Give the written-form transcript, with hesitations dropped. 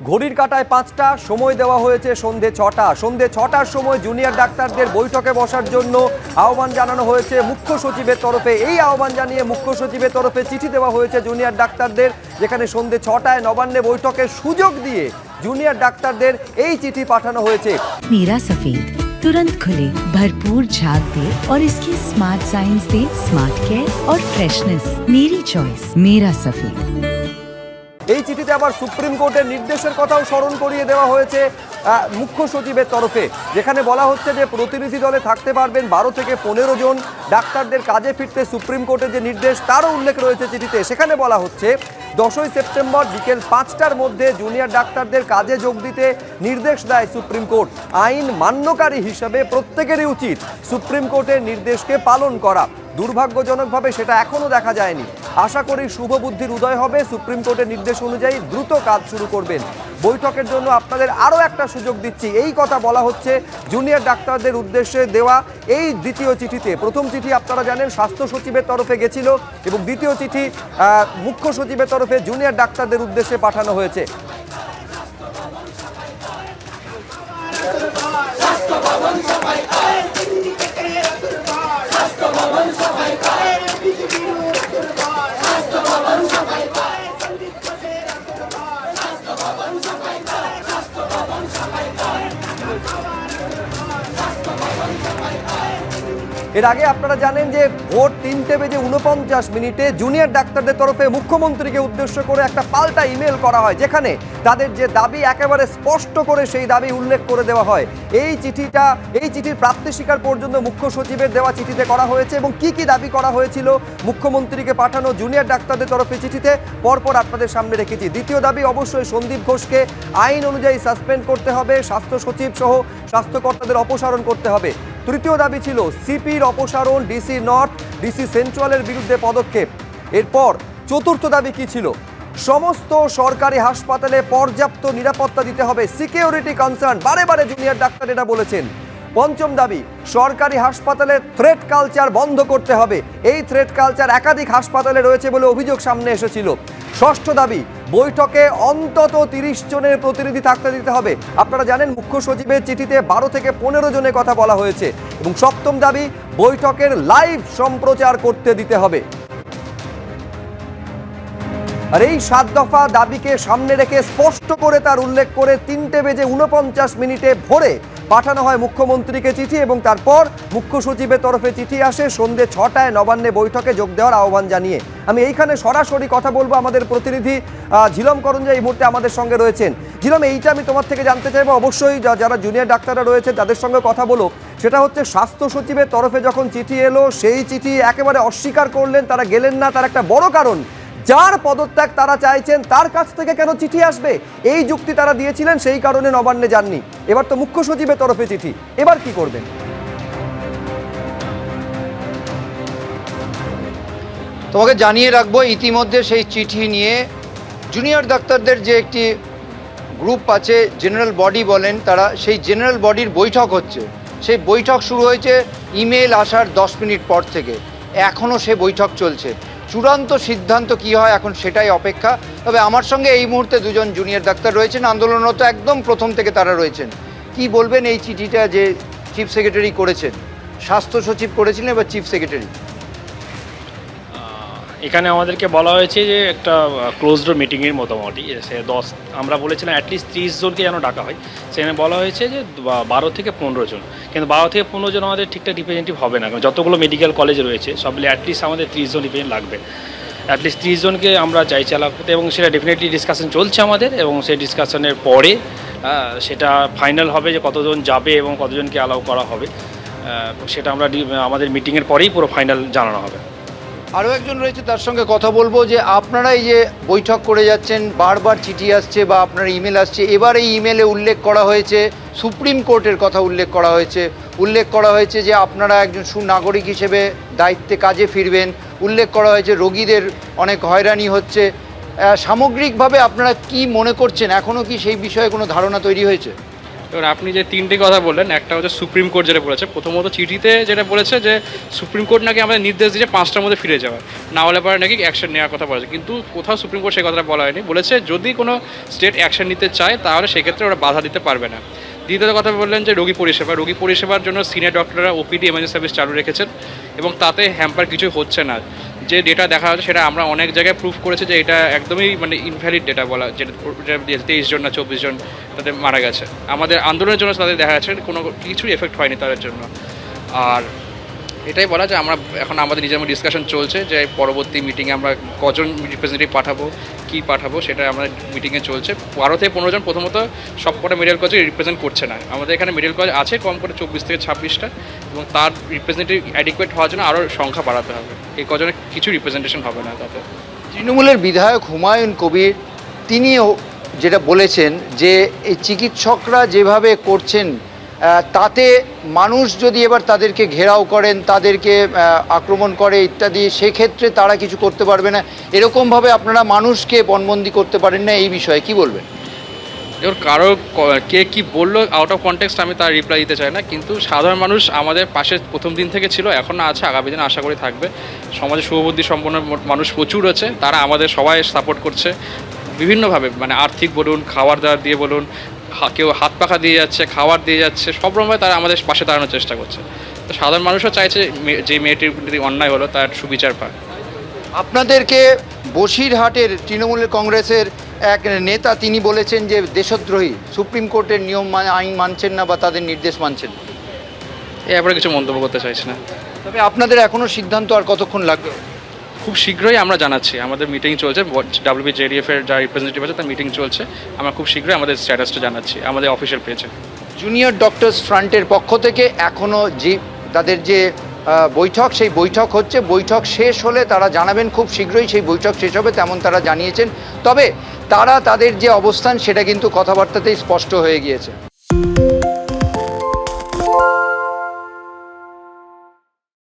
ঘড়ির কাঁটায় 5টা, সময় দেওয়া হয়েছে সন্ধে 6টা। সন্ধে 6টার সময় জুনিয়র ডাক্তারদের বৈঠকে বসার জন্য আহ্বান জানানো হয়েছে মুখ্য সচিবের তরফে। এই আহ্বান জানিয়ে মুখ্য সচিবের তরফে চিঠি দেওয়া হয়েছে জুনিয়র ডাক্তারদের, যেখানে সন্ধে 6টায় নবান্নে বৈঠকের সুযোগ দিয়ে জুনিয়র ডাক্তারদের এই চিঠি পাঠানো হয়েছে। मेरा सफेद तुरंत खुले, भरपूर झाग दे और इसकी स्मार्ट साइंस दे स्मार्ट केयर और फ्रेशनेस। मेरी चॉइस मेरा सफेद। এই চিঠিতে আবার সুপ্রিম কোর্টের নির্দেশের কথাও স্মরণ করিয়ে দেওয়া হয়েছে মুখ্য সচিবের তরফে, যেখানে বলা হচ্ছে যে প্রতিনিধি দলে থাকতে পারবেন 12 থেকে 15 জন। ডাক্তারদের কাজে ফিরতে সুপ্রিম কোর্টের যে নির্দেশ তারও উল্লেখ রয়েছে চিঠিতে। সেখানে বলা হচ্ছে 10ই সেপ্টেম্বর বিকেল 5টার মধ্যে জুনিয়র ডাক্তারদের কাজে যোগ দিতে নির্দেশ দেয় সুপ্রিম কোর্ট। আইন মান্যকারী হিসাবে প্রত্যেকেরই উচিত সুপ্রিম কোর্টের নির্দেশকে পালন করা। দুর্ভাগ্যজনকভাবে সেটা এখনও দেখা যায়নি। আশা করি শুভ বুদ্ধির উদয় হবে, সুপ্রিম কোর্টের নির্দেশ অনুযায়ী দ্রুত কাজ শুরু করবেন। বৈঠকের জন্য আপনাদের আরও একটা সুযোগ দিচ্ছি, এই কথা বলা হচ্ছে জুনিয়র ডাক্তারদের উদ্দেশ্যে দেওয়া এই দ্বিতীয় চিঠিতে। প্রথম চিঠি আপনারা জানেন স্বাস্থ্য সচিবের তরফে গেছিল, এবং দ্বিতীয় চিঠি মুখ্য সচিবের তরফে জুনিয়র ডাক্তারদের উদ্দেশ্যে পাঠানো হয়েছে। এর আগে আপনারা জানেন যে ভোর 3:49 জুনিয়র ডাক্তারদের তরফে মুখ্যমন্ত্রীকে উদ্দেশ্য করে একটা পাল্টা ইমেল করা হয়, যেখানে তাদের যে দাবি একেবারে স্পষ্ট করে সেই দাবি উল্লেখ করে দেওয়া হয়। এই চিঠির প্রাপ্তি স্বীকার পর্যন্ত মুখ্য সচিবের দেওয়া চিঠিতে করা হয়েছে, এবং কি কি দাবি করা হয়েছিল মুখ্যমন্ত্রীকে পাঠানো জুনিয়র ডাক্তারদের তরফে চিঠিতে পরপর আপনাদের সামনে রেখেছি। দ্বিতীয় দাবি অবশ্যই সন্দীপ ঘোষকে আইন অনুযায়ী সাসপেন্ড করতে হবে, স্বাস্থ্য সচিব সহ স্বাস্থ্যকর্তাদের অপসারণ করতে হবে। তৃতীয় দাবি ছিল সিপির অপসারণ, ডিসি নর্থ, ডিসি সেন্ট্রালের বিরুদ্ধে পদক্ষেপ। এরপর চতুর্থ দাবি কি ছিল? সমস্ত সরকারি হাসপাতালে পর্যাপ্ত নিরাপত্তা দিতে হবে, সিকিউরিটি কনসার্ন, বারে বারে জুনিয়র ডাক্তার এটা বলেছেন। পঞ্চম দাবি, সরকারি হাসপাতালে থ্রেট কালচার বন্ধ করতে হবে। এই থ্রেট কালচার একাধিক হাসপাতালে রয়েছে বলে অভিযোগ সামনে এসেছিল। ষষ্ঠ দাবি, বৈঠকে অন্তত 30 জনের প্রতিনিধি থাকতে দিতে হবে। আপনারা জানেন মুখ্য সচিবের চিঠিতে 12 থেকে 15 জনের কথা বলা হয়েছে। এবং সপ্তম দাবি, বৈঠকের লাইভ সম্প্রচার করতে দিতে হবে। আর এই 7 দফা দাবিকে সামনে রেখে স্পষ্ট করে তার উল্লেখ করে 3:49 ভোরে পাঠানো হয় মুখ্যমন্ত্রীকে চিঠি, এবং তারপর মুখ্য সচিবের তরফে চিঠি আসে সন্ধ্যে 6টায় নবান্নে বৈঠকে যোগ দেওয়ার আহ্বান জানিয়ে। আমি এইখানে সরাসরি কথা বলবো, আমাদের প্রতিনিধি ঝিলম করঞ্জা এই মুহূর্তে আমাদের সঙ্গে রয়েছেন। ঝিলম, এইটা আমি তোমার থেকে জানতে চাইবো, অবশ্যই যারা জুনিয়র ডাক্তাররা রয়েছে তাদের সঙ্গে কথা বলো। সেটা হচ্ছে স্বাস্থ্য সচিবের তরফে যখন চিঠি এলো, সেই চিঠি একেবারে অস্বীকার করলেন, তারা গেলেন না। তার একটা বড় কারণ, যার পদত্যাগ তারা চাইছেন তার কাছ থেকে কেন চিঠি আসবে, এই যুক্তি তারা দিয়েছিলেন, সেই কারণে নবান্নে যাননি। এবার তো মুখ্য সচিবের তরফে চিঠি, এবার কি করবেন? তোমাকে জানিয়ে রাখবো, ইতিমধ্যে সেই চিঠি নিয়ে জুনিয়র ডাক্তারদের যে একটি গ্রুপ আছে, জেনারেল বডি বলেন তারা, সেই জেনারেল বডির বৈঠক হচ্ছে। সেই বৈঠক শুরু হয়েছে ইমেল আসার 10 মিনিট পর থেকে, এখনও সে বৈঠক চলছে। চূড়ান্ত সিদ্ধান্ত কি হয় এখন সেটাই অপেক্ষা। তবে আমার সঙ্গে এই মুহূর্তে 2 জন জুনিয়র ডাক্তার রয়েছেন, আন্দোলনরত একদম প্রথম থেকে তারা রয়েছেন। কি বলবেন এই চিঠিটা যে চিফ সেক্রেটারি করেছেন? স্বাস্থ্য সচিব করেছিলেন, এবার চিফ সেক্রেটারি। এখানে আমাদেরকে বলা হয়েছে যে একটা ক্লোজ ডোর মিটিংয়ের মোটামুটি সে 10, আমরা বলেছিলাম অ্যাটলিস্ট 30 জনকে যেন ডাকা হয়। সেখানে বলা হয়েছে যে 12 থেকে 15 জন, কিন্তু 12 থেকে 15 জন আমাদের ঠিকঠাক রিপ্রেজেন্টেটিভ হবে না, কারণ যতগুলো মেডিকেল কলেজ রয়েছে সব মিলে অ্যাটলিস্ট আমাদের 30 জন রিপ্রেজেন্ট লাগবে। অ্যাটলিস্ট 30 জনকে আমরা চাই চালাতে, এবং সেটা ডেফিনেটলি ডিসকাশন চলছে আমাদের, এবং সেই ডিসকাশনের পরে সেটা ফাইনাল হবে যে কতজন যাবে এবং কতজনকে অ্যালাউ করা হবে। সেটা আমরা আমাদের মিটিংয়ের পরেই পুরো ফাইনাল জানানো হবে। আরও একজন রয়েছে, তার সঙ্গে কথা বলবো। যে আপনারা এই যে বৈঠক করে যাচ্ছেন, বারবার চিঠি আসছে বা আপনার ইমেল আসছে, এবার এই ইমেলে উল্লেখ করা হয়েছে সুপ্রিম কোর্টের কথা, উল্লেখ করা হয়েছে যে আপনারা একজন সুনাগরিক হিসেবে দায়িত্বে কাজে ফিরবেন, উল্লেখ করা হয়েছে রোগীদের অনেক হয়রানি হচ্ছে। সামগ্রিকভাবে আপনারা কি মনে করছেন, এখনও কি সেই বিষয়ে কোনো ধারণা তৈরি হয়েছে? এবার আপনি যে তিনটি কথা বললেন, একটা হচ্ছে সুপ্রিম কোর্ট যেটা বলেছে, প্রথমত চিঠিতে যেটা বলেছে যে সুপ্রিম কোর্ট নাকি আমাদের নির্দেশ দিয়েছে 5টার মধ্যে ফিরে যাওয়ার, না হলে পরে নাকি অ্যাকশন নেওয়ার কথা বলেছে, কিন্তু কোথাও সুপ্রিম কোর্ট সেই কথাটা বলা হয়নি। বলেছে যদি কোনো স্টেট অ্যাকশন নিতে চায় তাহলে সেক্ষেত্রে ওরা বাধা দিতে পারবে না। দ্বিতীয় কথা বললেন যে রোগী পরিষেবার জন্য সিনিয়র ডক্টররা ওপিডি এমার্জেন্সি সার্ভিস চালু রেখেছেন এবং তাতে হ্যাম্পার কিছু হচ্ছে না। যে ডেটা দেখা হচ্ছে সেটা আমরা অনেক জায়গায় প্রুফ করেছি যে এটা একদমই মানে ইনভ্যালিড ডেটা বলা, যেটা 23 জন না 24 জন তাদের মারা গেছে। আমাদের আন্দোলনের জন্য তাদের দেখা যাচ্ছে কোনো কিছুই এফেক্ট হয়নি তাদের জন্য। আর এটাই বলা যে আমরা এখন আমাদের নিজের ডিসকাশন চলছে যে পরবর্তী মিটিংয়ে আমরা কজন রিপ্রেজেন্টেটিভ পাঠাবো, কী পাঠাবো, সেটা আমরা মিটিংয়ে চলছে। 12 থেকে 15 জন প্রথমত সব কটা মেডিকেল কলেজে রিপ্রেজেন্ট করছে না। আমাদের এখানে মেডিকেল কলেজ আছে কম করে 24 থেকে 26টা, এবং তার রিপ্রেজেন্টেটিভ অ্যাডিকুয়েট হওয়ার জন্য আরও সংখ্যা বাড়াতে হবে। এই কজনের কিছু রিপ্রেজেন্টেশন হবে না তাতে। তৃণমূলের বিধায়ক হুমায়ুন কবির তিনিও যেটা বলেছেন যে এই চিকিৎসকরা যেভাবে করছেন তাতে মানুষ যদি এবার তাদেরকে ঘেরাও করেন, তাদেরকে আক্রমণ করে ইত্যাদি, সেক্ষেত্রে তারা কিছু করতে পারবে না, এরকমভাবে আপনারা মানুষকে পণবন্দি করতে পারেন না, এই বিষয়ে কি বলবেন? এবার কারো কে কী বললো আউট অফ কনটেক্সট আমি তার রিপ্লাই দিতে চাই না, কিন্তু সাধারণ মানুষ আমাদের পাশে প্রথম দিন থেকে ছিল, এখনও আছে, আগামী দিন আশা করি থাকবে। সমাজে শুভবুদ্ধি সম্পন্ন মানুষ প্রচুর আছে, তারা আমাদের সবাই সাপোর্ট করছে বিভিন্নভাবে, মানে আর্থিক বলুন, খাবার দাবার দিয়ে বলুন, কেউ হাত পাখা দিয়ে যাচ্ছে, খাবার দিয়ে যাচ্ছে, সব রকমভাবে তারা আমাদের পাশে দাঁড়ানোর চেষ্টা করছে। তো সাধারণ মানুষও চাইছে যে মেয়েটির প্রতি অন্যায় হলো তার সুবিচার পায়। আপনাদেরকে বসিরহাটের তৃণমূলের কংগ্রেসের এক নেতা তিনি বলেছেন যে দেশদ্রোহী, সুপ্রিম কোর্টের নিয়ম আইন মানছেন না বা তাদের নির্দেশ মানছেন না। এই ব্যাপারে কিছু মন্তব্য করতে চাইছি না। তবে আপনাদের এখনও সিদ্ধান্ত আর কতক্ষণ লাগবে? খুব শীঘ্রই আমরা জানাচ্ছি, আমাদের মিটিং চলছে, WBJDF এর যা রিপ্রেজেন্টেটিভ আছে তার মিটিং চলছে, আমরা খুব শীঘ্রই আমাদের স্ট্যাটাসটা জানাচ্ছি আমাদের অফিসিয়াল পেজে। জুনিয়র ডক্টরস ফ্রন্টের পক্ষ থেকে এখনও যে তাদের যে বৈঠক, সেই বৈঠক হচ্ছে, বৈঠক শেষ হলে তারা জানাবেন, খুব শীঘ্রই সেই বৈঠক শেষ হবে তেমন তারা জানিয়েছেন। তবে তারা তাদের যে অবস্থান সেটা কিন্তু কথাবার্তাতেই স্পষ্ট হয়ে গিয়েছে।